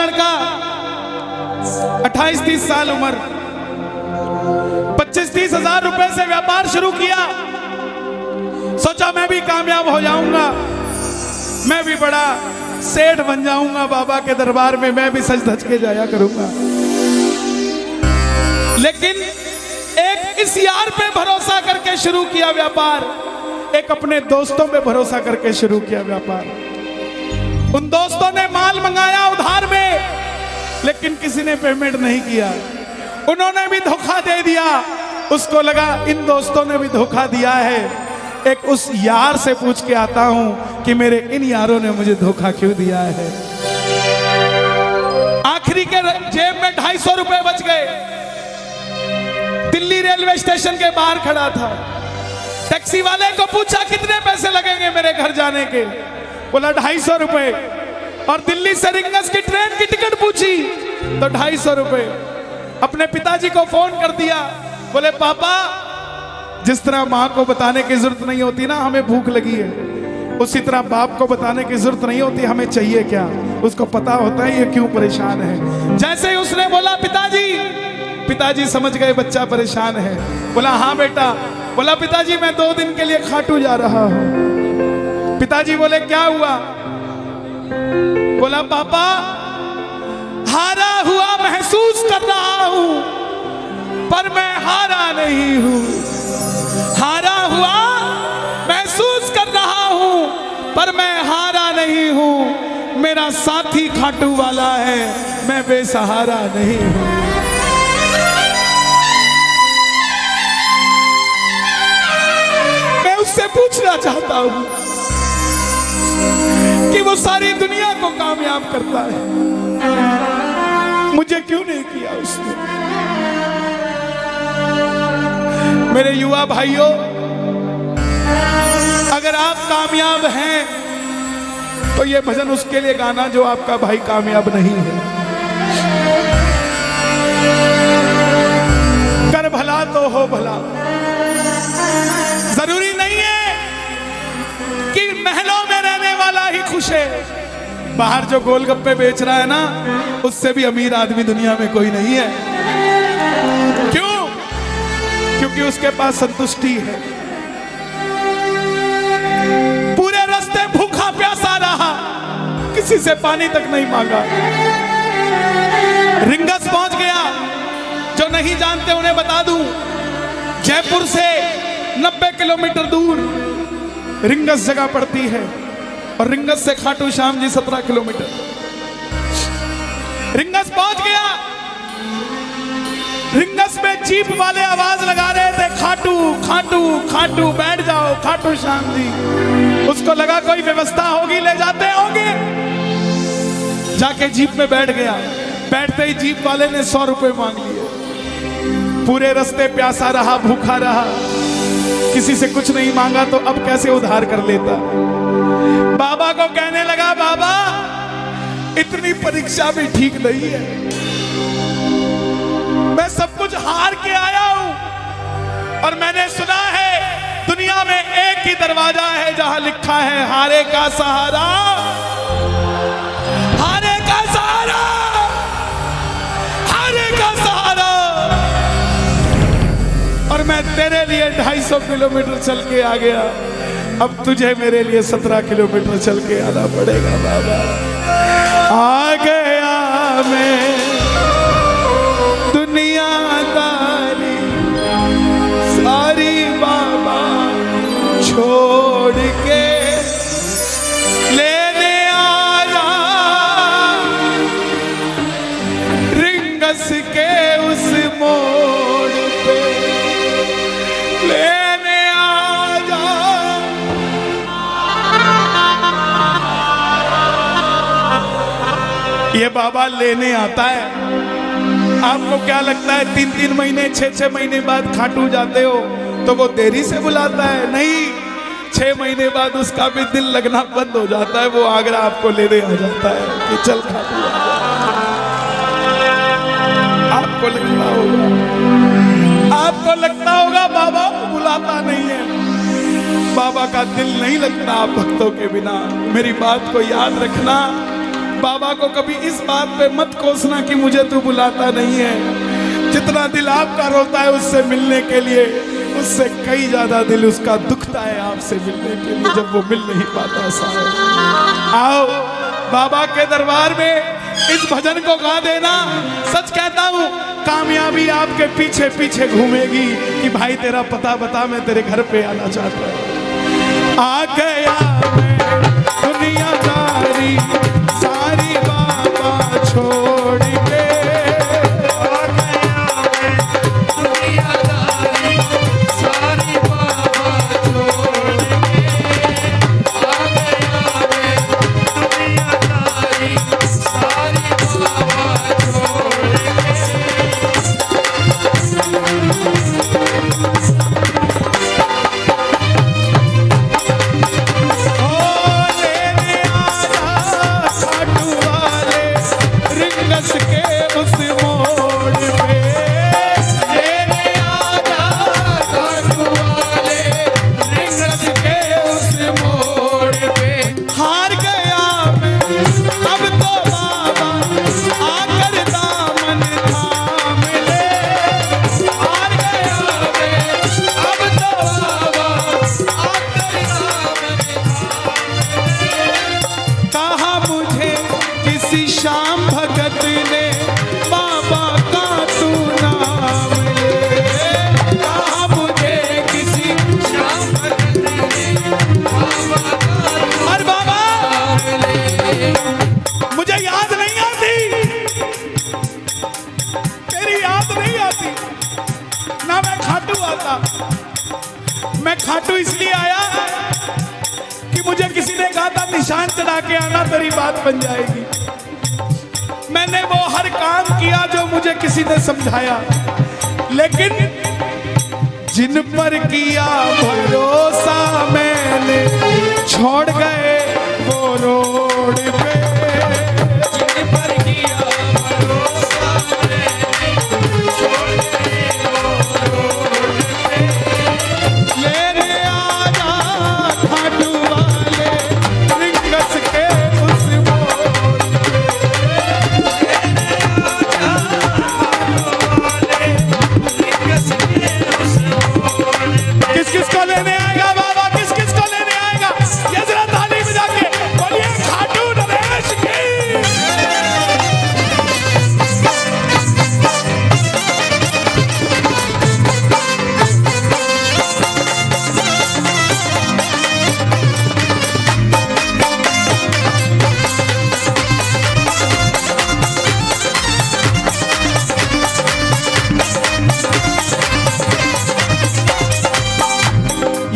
लड़का 28-30 साल उम्र, 25-30 हजार रुपए से व्यापार शुरू किया। सोचा मैं भी कामयाब हो जाऊंगा, मैं भी बड़ा सेठ बन जाऊंगा, बाबा के दरबार में मैं भी सज धज के जाया करूंगा। लेकिन एक इस यार पे भरोसा करके शुरू किया व्यापार, एक अपने दोस्तों पे भरोसा करके शुरू किया व्यापार। उन दोस्तों ने माल मंगाया उधार में, लेकिन किसी ने पेमेंट नहीं किया। उन्होंने भी धोखा दे दिया। उसको लगा इन दोस्तों ने भी धोखा दिया है, एक उस यार से पूछ के आता हूं कि मेरे इन यारों ने मुझे धोखा क्यों दिया है। आखिरी के जेब में 250 रुपए बच गए। दिल्ली रेलवे स्टेशन के बाहर खड़ा था। टैक्सी वाले को पूछा कितने पैसे लगेंगे मेरे घर जाने के, बोला 250 रुपए। और दिल्ली से रिंगस की ट्रेन की टिकट पूछी तो 250 रुपए। अपने पिताजी को फोन कर दिया, बोले पापा जिस तरह माँ को बताने की जरूरत नहीं होती ना हमें भूख लगी है, उसी तरह बाप को बताने की जरूरत नहीं होती हमें चाहिए क्या, उसको पता होता है ये क्यों परेशान है। जैसे ही उसने बोला पिताजी समझ गए बच्चा परेशान है। बोला हाँ बेटा। बोला पिताजी मैं 2 दिन के लिए खाटू जा रहा हूं। पिताजी बोले क्या हुआ? बोला पापा हारा हुआ महसूस कर रहा हूं, पर मैं हारा नहीं हूं। हारा हुआ महसूस कर रहा हूं, पर मैं हारा नहीं हूं। मेरा साथी खाटू वाला है, मैं बेसहारा नहीं हूं। मैं उससे पूछना चाहता हूं कि वो सारी दुनिया को कामयाब करता है, मुझे क्यों नहीं किया उसने? मेरे युवा भाइयों, अगर आप कामयाब हैं तो ये भजन उसके लिए गाना जो आपका भाई कामयाब नहीं है। कर भला तो हो भला। जरूरी नहीं है कि महलों में रहने वाला ही खुश है। बाहर जो गोलगप्पे बेच रहा है ना, उससे भी अमीर आदमी दुनिया में कोई नहीं है। क्यों? क्योंकि उसके पास संतुष्टि है। पूरे रास्ते भूखा प्यासा रहा, किसी से पानी तक नहीं मांगा। रिंगस पहुंच गया। जो नहीं जानते उन्हें बता दूं, जयपुर से 90 किलोमीटर दूर रिंगस जगह पड़ती है, और रिंगस से खाटू श्याम जी 17 किलोमीटर। रिंगस पहुंच गया। रिंगस में जीप वाले आवाज लगा रहे थे, खाटू खाटू खाटू बैठ जाओ खाटू श्याम जी। उसको लगा कोई व्यवस्था होगी, ले जाते होंगे। जाके जीप में बैठ गया। बैठते ही जीप वाले ने 100 रुपए मांग लिए। पूरे रास्ते प्यासा रहा, भूखा रहा, किसी से कुछ नहीं मांगा तो अब कैसे उधार कर लेता। बाबा को कहने लगा बाबा इतनी परीक्षा भी ठीक नहीं है, मैं सब कुछ हार के आया हूं, और मैंने सुना है दुनिया में एक ही दरवाजा है जहां लिखा है हारे का सहारा, हारे का सहारा, हारे का सहारा। और मैं तेरे लिए 250 किलोमीटर चल के आ गया, अब तुझे मेरे लिए 17 किलोमीटर चल के आना पड़ेगा बाबा। आ गया मैं दुनियादारी सारी बाबा छोड़ के, लेने आया रिंगस के उस मोड़ पे, लेने आया। ये बाबा लेने आता है। आपको क्या लगता है 3-3 महीने 6-6 महीने बाद खाटू जाते हो तो वो देरी से बुलाता है? नहीं, 6 महीने बाद उसका भी दिल लगना बंद हो जाता है। वो आगरा आपको लेने आ जाता है कि चल खाटू आ जा। आपको लगता होगा बाबा बुलाता नहीं है। बाबा का दिल नहीं लगता आप भक्तों के बिना। मेरी बात को याद रखना, बाबा को कभी इस बात पे मत कोसना कि मुझे तू बुलाता नहीं है। जितना दिल आपका रोता है उससे मिलने के लिए, उससे कई ज्यादा दिल उसका दुखता है आपसे मिलने के लिए, जब वो मिल नहीं पाता। साहब आओ बाबा के दरबार में इस भजन को गा देना। सच कहता हूँ कामयाबी आपके पीछे पीछे घूमेगी कि भाई तेरा पता बता, मैं तेरे घर पे आना चाहता हूँ। आ गया मैं दुनियादारी सारी बाबा छोड़ के, आ गया मैं दुनियादारी सारी बाबा छोड़ के, आ गया मैं दुनियादारी सारी बाबा छोड़ खाटू इसलिए आया कि मुझे किसी ने कहा था निशान चढ़ा के आना तेरी बात बन जाएगी। मैंने वो हर काम किया जो मुझे किसी ने समझाया, लेकिन जिन पर किया भरोसा मैंने छोड़ गए वो रोड पे, जिन पर किया भरोसा मैंने छोड़ गए वो रोड पे। लेने आजा खाटू वाले रिंगस के उस मोड़ पे, लेने आजा खाटू वाले रिंगस के उस मोड़ पे। किस किस को लेने आएगा बाबा, किस किस को लेने आएगा? ये जरा ताली बजा के बोलिए खाटू नरेश की।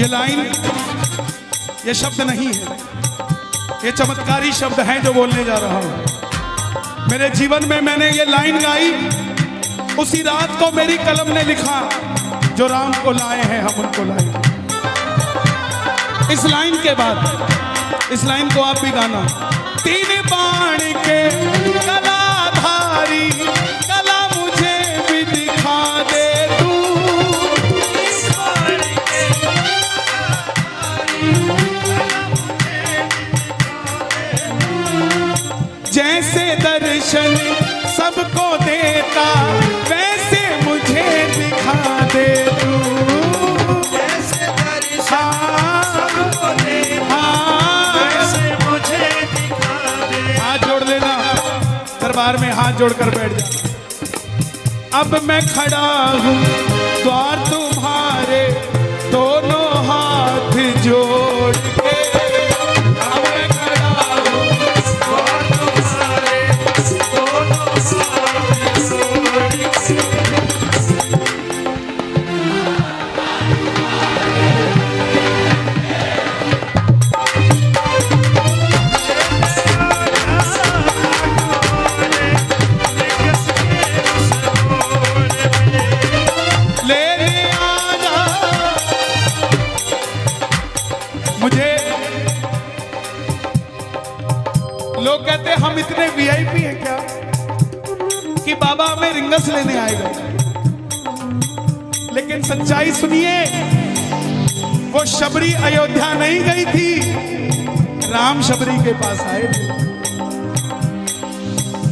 ये लाइन, ये शब्द नहीं है, ये चमत्कारी शब्द हैं जो बोलने जा रहा हूं। मेरे जीवन में मैंने ये लाइन गाई, उसी रात को मेरी कलम ने लिखा, जो राम को लाए हैं हम उनको लाए। इस लाइन के बाद, इस लाइन को आप भी गाना। तीन बाण के कलाधारी कला मुझे भी दिखा दे तू, जैसे दर्शन सबको देता वैसे मुझे दिखा दे तू, जैसे दर्शन सबको देता वैसे मुझे दिखा दे। हाथ जोड़ लेना, दरबार में हाथ जोड़कर बैठ जा। अब मैं खड़ा हूँ द्वार तुम्हारे दोनों हाथ जोड़ के, अब मैं खड़ा हूँ द्वार तुम्हारे दोनों हाथ जोड़ के। लोग कहते हम इतने वीआईपी हैं क्या कि बाबा हमें रिंगस लेने आएगा, लेकिन सच्चाई सुनिए, वो शबरी अयोध्या नहीं गई थी, राम शबरी के पास आए थे।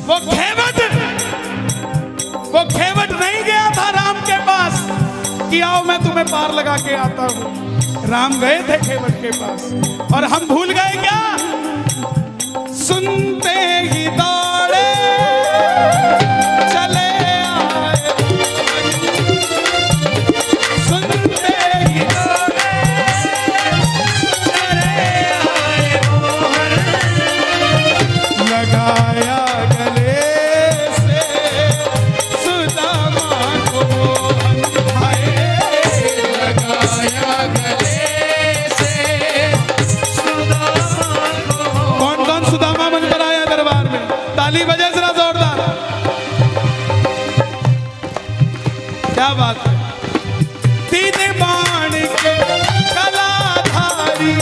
वो खेवट नहीं गया था राम के पास कि आओ मैं तुम्हें पार लगा के आता हूं। राम गए थे खेवट के पास और हम भूल गए क्या? सुनते ही दौड़े चले आए, सुनते ही दौड़े चले आए, लगाया गले से सुदामा को भाई, लगाया गले से सुदामा को। कौन कौन सुदामा बनकर आया दरबार में? ताली बजे जरा जोरदार। क्या बात है? तीन बाण के कलाधारी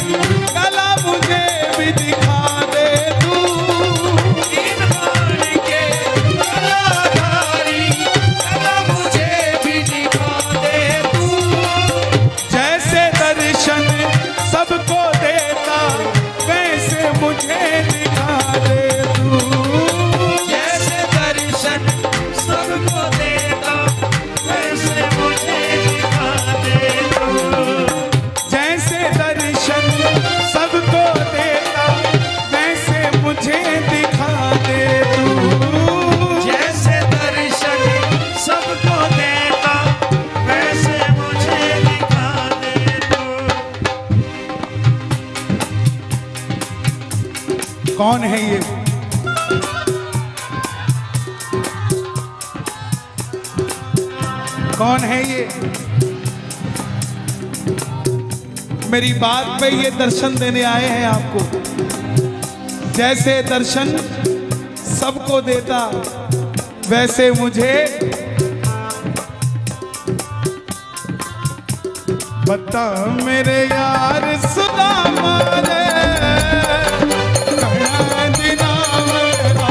कला मुझे भी दिखा दे तू, तीन बाण के कलाधारी कला मुझे भी दिखा दे तू, जैसे दर्शन सबको देता वैसे मुझे दिखा दे तू, जैसे दर्शन सबको देता वैसे मुझे दिखा दे तू, जैसे दर्शन सबको देता वैसे मुझे दिखा दे तू, जैसे दर्शन सबको देता वैसे मुझे दिखा दे तू। कौन है ये? कौन है ये? मेरी बात पे ये दर्शन देने आए हैं आपको। जैसे दर्शन सबको देता वैसे मुझे बता मेरे यार सुदामा रे, कहाँ दिना मेरा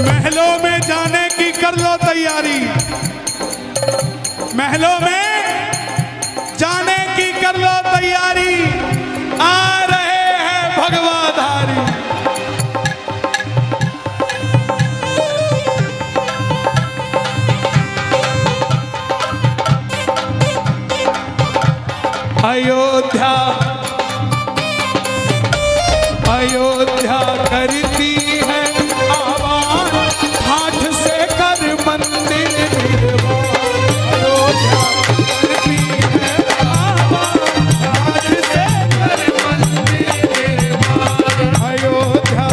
महलों में जाने की कर लो तैयारी, महलों में जाने की कर लो तैयारी, आ रहे हैं भगवाधारी। अयोध्या अयोध्या करती है आवाज, हाथ से कर मंदिर निर्माण, अयोध्या करती है आवाज, हाथ से कर मंदिर निर्माण, अयोध्या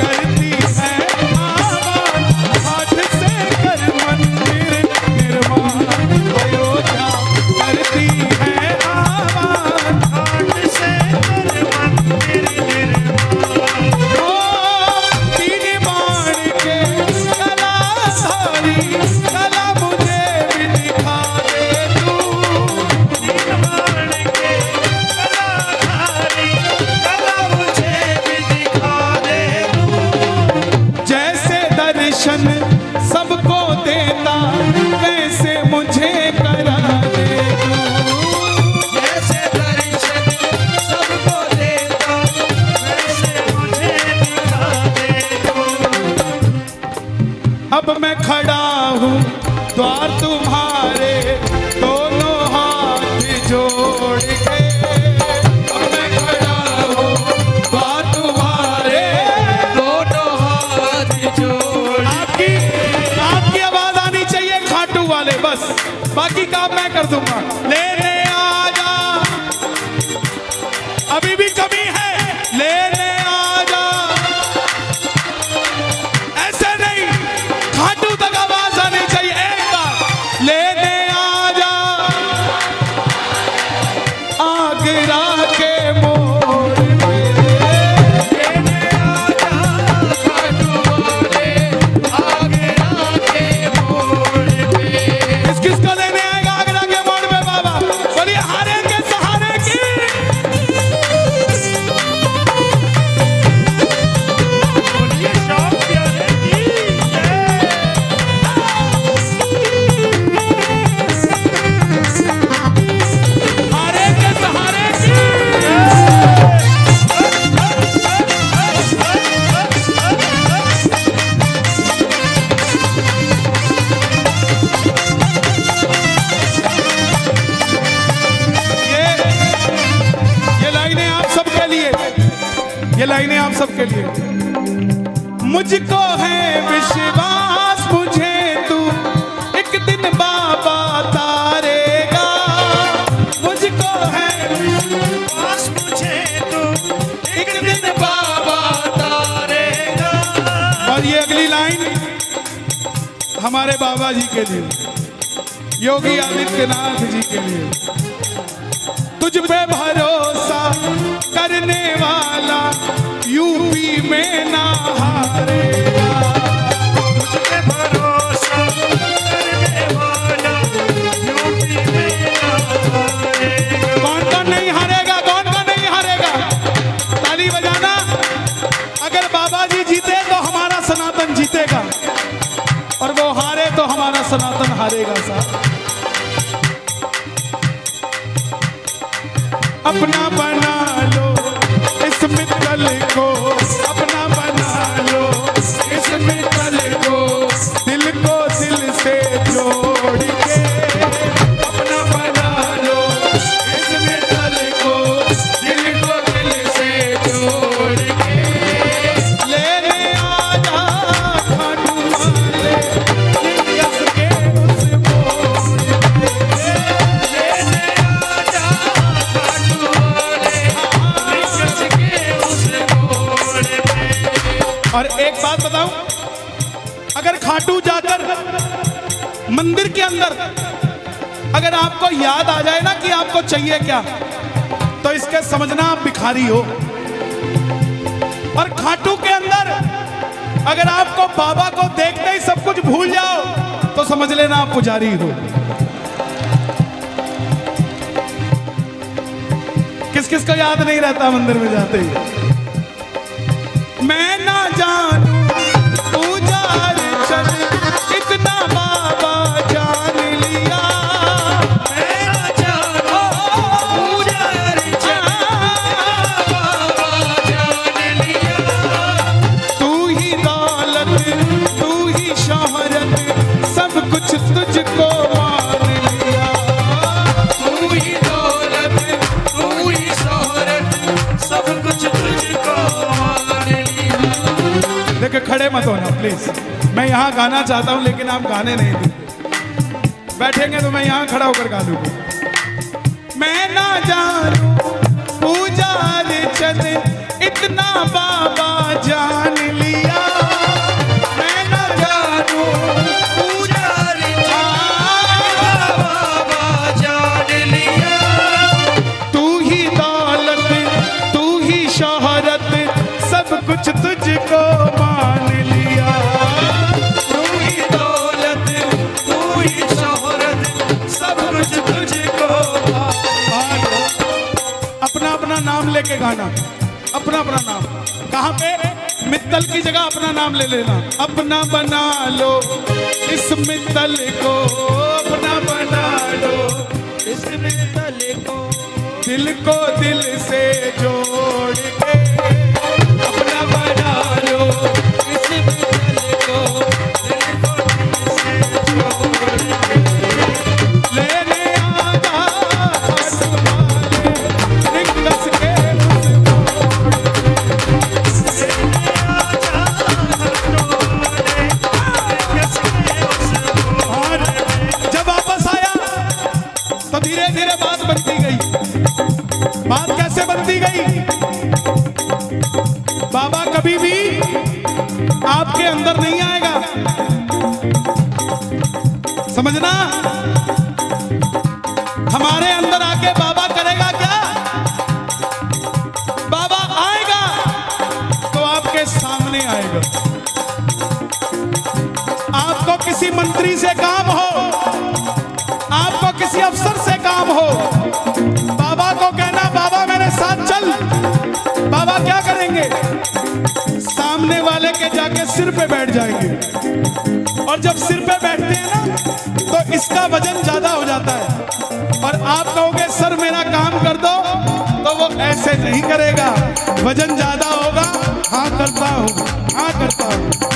करती है आवाज, हाथ से कर मंदिर निर्माण, अयोध्या करती है आवाज, हाथ से कर मंदिर निर्माण। तीन बाण के कलाधारी कला मुझे भी दिखा दे तू, तीन बाण के कलाधारी कला मुझे भी दिखा दे तू, जैसे दर्शन सबको देता वैसे मुझे करा दे तू, जैसे दर्शन सबको देता वैसे मुझे दिखा दे तू। अब मैं खड़ा हूँ द्वार तुम्हारे दोनों हाथ जोड़ के, अब मैं खड़ा हूँ द्वार तुम्हारे दोनों हाथ जोड़। आपकी आवाज आनी चाहिए खाटू वाले, बस बाकी काम मैं कर दूंगा। लेने आ जा, अभी भी कमी है, लेने आ जा, ऐसे नहीं, खाटू तक आवाज आनी चाहिए। एक बार लेने आ जा, आगरा के मोड़ पे, लेने आ जा, खाटू वाले, आगरा के मोड़ पे। किसको लेने आएगा आगरा के मोड़ पे बाबा? मुझको है विश्वास मुझे तू एक दिन बाबा तारेगा। मुझको है विश्वास मुझे तू एक दिन बाबा तारेगा। और ये अगली लाइन हमारे बाबा जी के लिए, योगी आदित्यनाथ जी के लिए। तुझ पे भरोसा करने वाला यूपी में ना हारेगा। तुझ पे भरोसा करने वाला यूपी में ना हारेगा। कौन कौन नहीं हारेगा, कौन कौन नहीं हारेगा? ताली बजाना। अगर बाबा जी जीते तो हमारा सनातन जीतेगा, और वो हारे तो हमारा सनातन हारेगा साहब। अपना बना लो इस मित्तल को, अपना बना लो इस मित्तल को, दिल को दिल से जोड़ के। अपना बना लो इस मित्तल को, दिल को दिल से जोड़ के। लेने आजा खाटू वाले निकस के उस मोड़ पे। लेने आजा खाटू वाले निकस के उस मोड़ पे। और एक बात बताऊं, अगर खाटू जाकर मंदिर के अंदर अगर आपको याद आ जाए ना कि आपको चाहिए क्या, तो इसके समझना आप भिखारी हो। और खाटू के अंदर अगर आपको बाबा को देखते ही सब कुछ भूल जाओ, तो समझ लेना आप पुजारी हो। किस किस को याद नहीं रहता मंदिर में जाते ही? मैं ना जानू पुजार चल इतना बाबा जान लिया। मैं ना जानू पुजारी चल बाबा जान लिया। तू ही दौलत तू ही शोहरत सब कुछ तुझको मान लिया। तू ही दौलत तू ही शोहरत सब कुछ तुझको मान लिया। देखिए खड़े मत होना प्लीज, मैं यहाँ गाना चाहता हूँ लेकिन आप गाने नहीं देते। बैठेंगे तो मैं यहाँ खड़ा होकर गा लूंगा। मैं ना जानू पुजार चल इतना बाबा जान लिया। मैं ना जानू पुजारी चल बाबा जान लिया। तू ही दौलत तू ही शोहरत सब कुछ तुझको मान लिया। तू ही दौलत तू ही शोहरत सब कुछ तुझको मान लिया। अपना अपना नाम लेके गाना, अपना अपना नाम। कहाँ पे? मित्तल की जगह अपना नाम ले लेना। अपना बना लो इस मित्तल को, अपना बना लो इस मित्तल को, दिल को दिल से जोड़ के। अपना बना लो इस मित्तल को, दिल को दिल से जोड़ के। लेने आजा खाटू वाले निकस के उस मोड़ पे। लेने आजा खाटू वाले निकस के उस मोड़ पे। जब वापस आया तो धीरे धीरे बात बनती गई। बात कैसे बनती गई? बाबा कभी भी आपके अंदर नहीं आएगा, समझना। हमारे अंदर आके बाबा करेगा क्या? बाबा आएगा तो आपके सामने आएगा। आपको किसी मंत्री से काम हो, आपको किसी अफसर से काम हो, बाबा को कहना बाबा मेरे साथ चल। बाबा क्या करेंगे? सामने वाले के जाके सिर पे बैठ जाएंगे। और जब सिर पे बैठते हैं ना, तो इसका वजन ज्यादा हो जाता है। और आप कहोगे सर मेरा काम कर दो, तो वो ऐसे नहीं करेगा। वजन ज्यादा होगा, हाँ करता हूँ, हाँ करता हूँ।